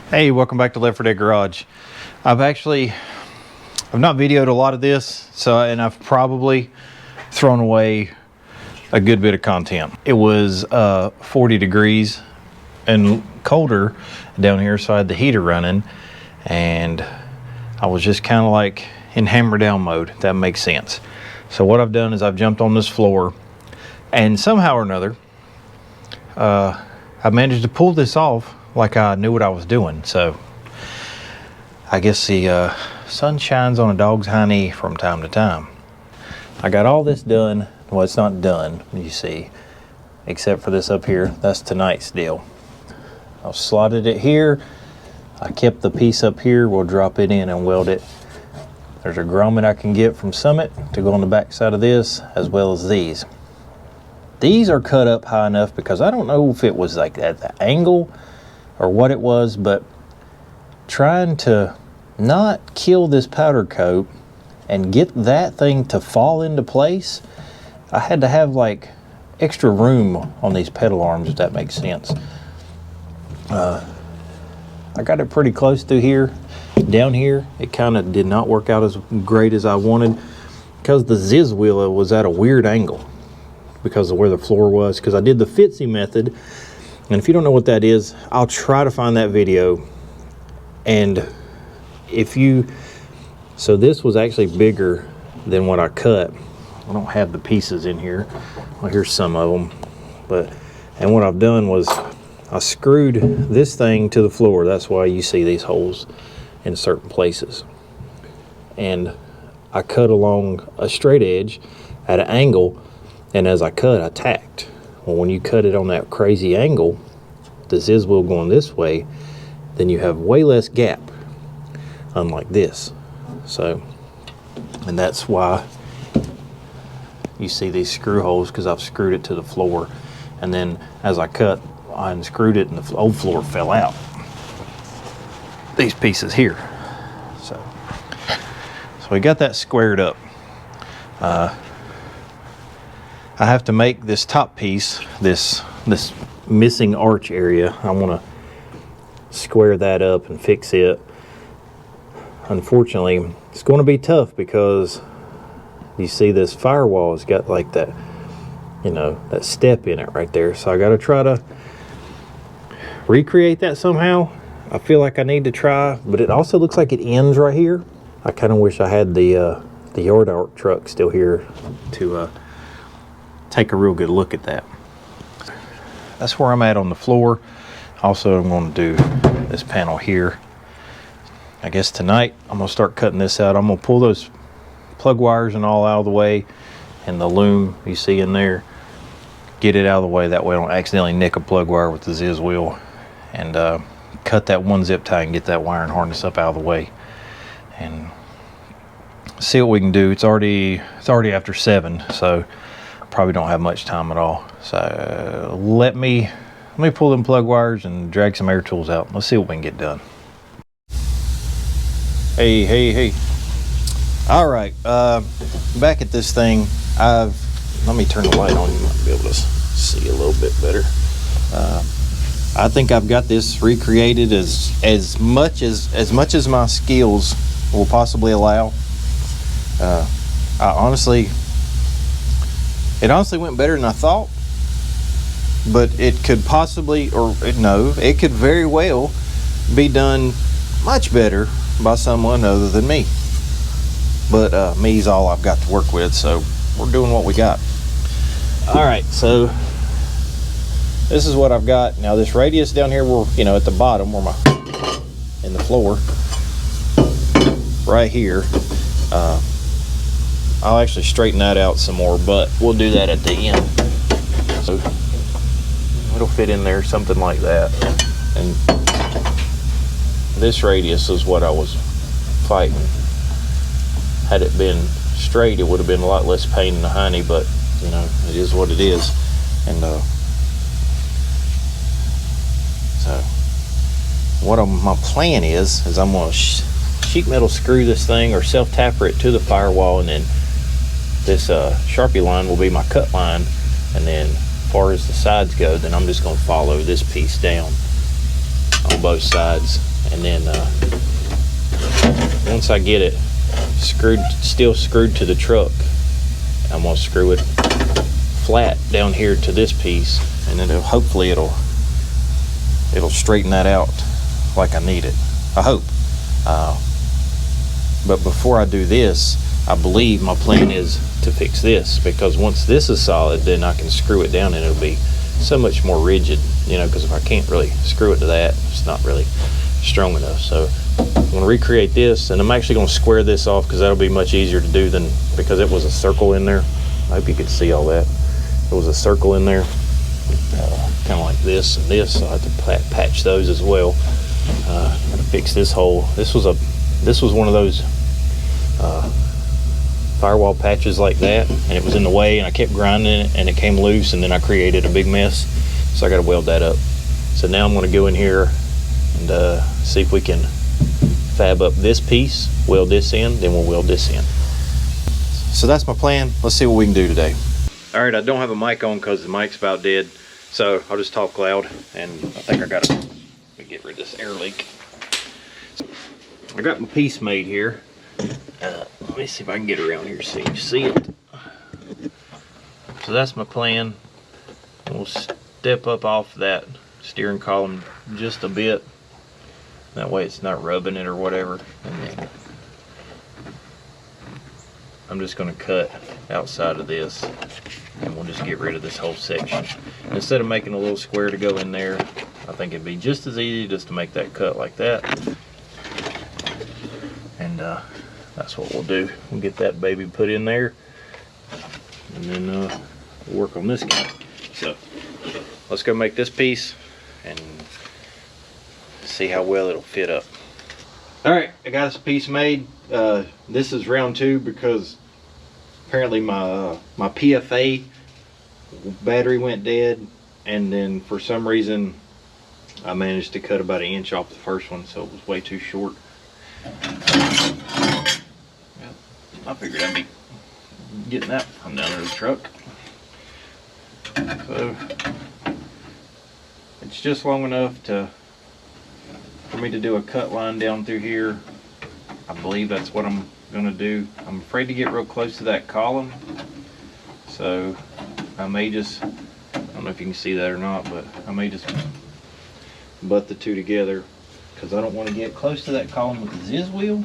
Hey, welcome back to Left 4 Dead Garage. I've not videoed a lot of this, and I've probably thrown away a good bit of content. It was 40 degrees and colder down here, so I had the heater running, and I was just kind of like in hammer down mode, if that makes sense. So what I've done is I've jumped on this floor, and somehow or another, I managed to pull this off like I knew what I was doing. So I guess the sun shines on a dog's hiney from time to time. I got all this done. Well, it's not done, you see, except for this up here. That's tonight's deal. I've slotted it here. I kept the piece up here. We'll drop it in and weld it. There's a grommet I can get from Summit to go on the back side of this, as well as these. These are cut up high enough because I don't know if it was like at the angle or what it was, but trying to not kill this powder coat and get that thing to fall into place, I had to have like extra room on these pedal arms, if that makes sense. I got it pretty close through here. Down here, it kind of did not work out as great as I wanted because the Ziz wheel was at a weird angle because of where the floor was, because I did the Fitzy method. And if you don't know what that is, I'll try to find that video. And so this was actually bigger than what I cut. I don't have the pieces in here. Well, here's some of them. And what I've done was I screwed this thing to the floor. That's why you see these holes in certain places. And I cut along a straight edge at an angle. And as I cut, I tacked. Well, when you cut it on that crazy angle, the Ziz wheel going this way, then you have way less gap, unlike this. So, and that's why you see these screw holes, because I've screwed it to the floor. And then as I cut, I unscrewed it and the old floor fell out. These pieces here. So we got that squared up. I have to make this top piece, this missing arch area, I want to square that up and fix it. Unfortunately, it's going to be tough because you see this firewall has got like that, that step in it right there. So I got to try to recreate that somehow. I feel like I need to try, but it also looks like it ends right here. I kind of wish I had the yard art truck still here to take a real good look at that. That's where I'm at on the floor. Also, I'm going to do this panel here. I guess tonight I'm going to start cutting this out. I'm going to pull those plug wires and all out of the way, and the loom you see in there, get it out of the way. That way I don't accidentally nick a plug wire with the Ziz wheel, and cut that one zip tie and get that wiring harness up out of the way and see what we can do. It's already after 7, so probably don't have much time at all. So let me pull them plug wires and drag some air tools out. Let's see what we can get done. Hey. All right, back at this thing. Let me turn the light on. You might be able to see a little bit better. I think I've got this recreated as much as my skills will possibly allow. It honestly went better than I thought, but it could possibly, it could very well be done much better by someone other than me. But me's all I've got to work with, so we're doing what we got. All right, so this is what I've got. Now this radius down here, at the bottom where in the floor, right here, I'll actually straighten that out some more, but we'll do that at the end. So it'll fit in there, something like that. And this radius is what I was fighting. Had it been straight, it would have been a lot less pain in the hiney, but it is what it is. And so what my plan is I'm going to sheet metal screw this thing or self-tapper it to the firewall, and then this Sharpie line will be my cut line, and then as far as the sides go, then I'm just going to follow this piece down on both sides And then once I get it still screwed to the truck, I'm gonna screw it flat down here to this piece, and then hopefully it'll straighten that out like I need it. I hope. But before I do this, I believe my plan is to fix this, because once this is solid, then I can screw it down and it'll be so much more rigid, you know, because if I can't really screw it to that, it's not really strong enough. So I'm going to recreate this, and I'm actually going to square this off because that'll be much easier to do than, because it was a circle in there. I hope you could see all that. There was a circle in there, kind of like this and this, so I have to patch those as well. To fix this hole. This was one of those firewall patches like that, and it was in the way, and I kept grinding it, and it came loose, and then I created a big mess. So I got to weld that up. So now I'm going to go in here and see if we can fab up this piece, weld this in, then we'll weld this in. So that's my plan. Let's see what we can do today. All right, I don't have a mic on because the mic's about dead, so I'll just talk loud, and I think I got to get rid of this air leak. So I got my piece made here. Let me see if I can get around here so you can see it. So that's my plan. We'll step up off that steering column just a bit. That way it's not rubbing it or whatever. And then I'm just going to cut outside of this, and we'll just get rid of this whole section. Instead of making a little square to go in there, I think it'd be just as easy just to make that cut like that. And that's what we'll do. We'll get that baby put in there, and then we'll work on this guy. So let's go make this piece and see how well it'll fit up. All right, I got this piece made. This is round 2 because apparently my PFA battery went dead, and then for some reason I managed to cut about 1 inch off the first one, so it was way too short. I figured I'd be getting that from down there to the truck. So it's just long enough for me to do a cut line down through here. I believe that's what I'm gonna do. I'm afraid to get real close to that column, so I may just, I don't know if you can see that or not, but I may just butt the two together, because I don't want to get close to that column with the Ziz wheel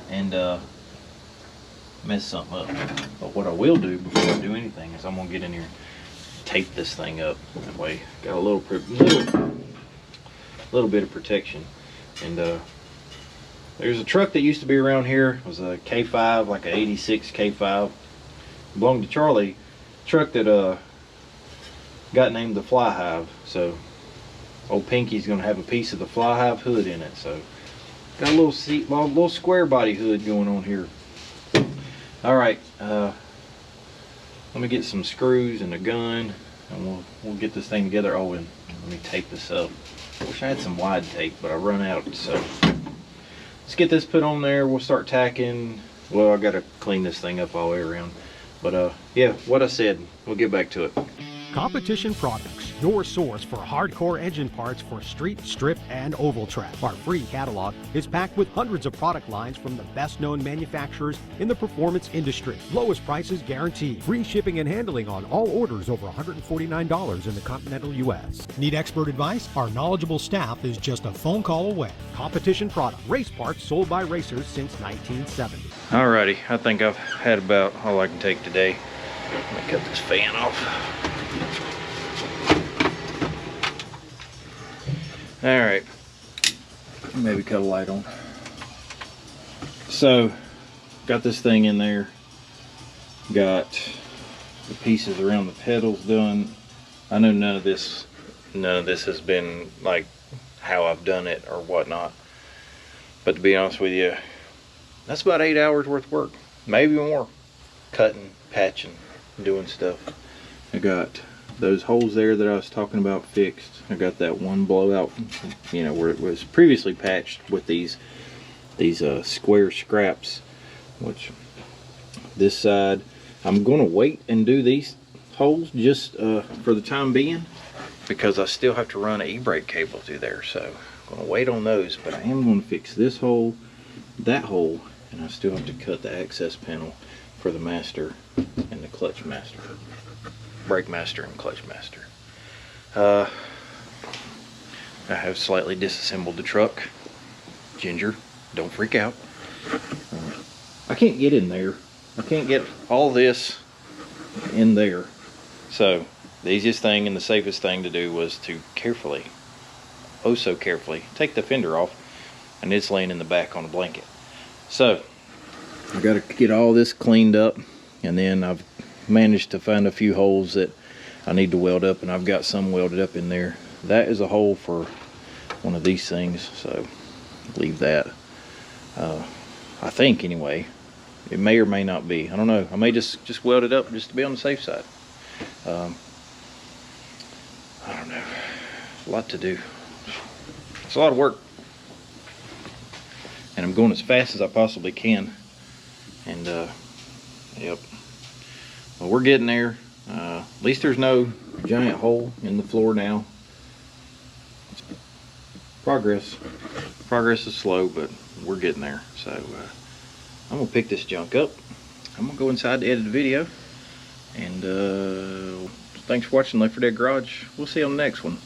and mess something up. But what I will do before I do anything is I'm gonna get in here and tape this thing up. That way got a little bit of protection. And there's a truck that used to be around here. It was a K5, like an 86 K5. Belonged to Charlie. Truck that got named the Fly Hive. So old Pinky's gonna have a piece of the Fly Hive hood in it. So got a little square body hood going on here. All right, let me get some screws and a gun, and we'll get this thing together. Oh, and let me tape this up. I wish I had some wide tape, but I run out. So let's get this put on there. We'll start tacking. Well, I gotta clean this thing up all the way around. But yeah, what I said, we'll get back to it. Competition Products, your source for hardcore engine parts for street, strip, and oval track. Our free catalog is packed with hundreds of product lines from the best-known manufacturers in the performance industry. Lowest prices guaranteed. Free shipping and handling on all orders over $149 in the continental U.S. Need expert advice? Our knowledgeable staff is just a phone call away. Competition Product, race parts sold by racers since 1970. Alrighty, I think I've had about all I can take today. Let me cut this fan off. All right, maybe cut a light on. So got this thing in there, got the pieces around the pedals done. I know none of this has been like how I've done it or whatnot, but to be honest with you, that's about 8 hours worth of work, maybe more, cutting, patching, doing stuff. I got those holes there that I was talking about fixed. I got that one blowout, you know, where it was previously patched with these square scraps, which this side I'm gonna wait and do these holes just for the time being, because I still have to run an e-brake cable through there. So Gonna wait on those, but I am gonna fix this hole, that hole, and I still have to cut the access panel for the master and the clutch master. Brake master and clutch master. I have slightly disassembled the truck. Ginger, don't freak out. I can't get in there. I can't get all this in there. So the easiest thing and the safest thing to do was to carefully, oh so carefully, take the fender off, and it's laying in the back on a blanket. So I got to get all this cleaned up, and then I've managed to find a few holes that I need to weld up, and I've got some welded up in there. That is a hole for one of these things, so leave that. I think anyway. It may or may not be. I don't know. I may just weld it up just to be on the safe side. I don't know. A lot to do. It's a lot of work. And I'm going as fast as I possibly can. And yep. Well, we're getting there. At least there's no giant hole in the floor now. Progress is slow, but we're getting there. So I'm gonna pick this junk up. I'm gonna go inside to edit the video, and thanks for watching Left 4 Dead Garage. We'll see you on the next one.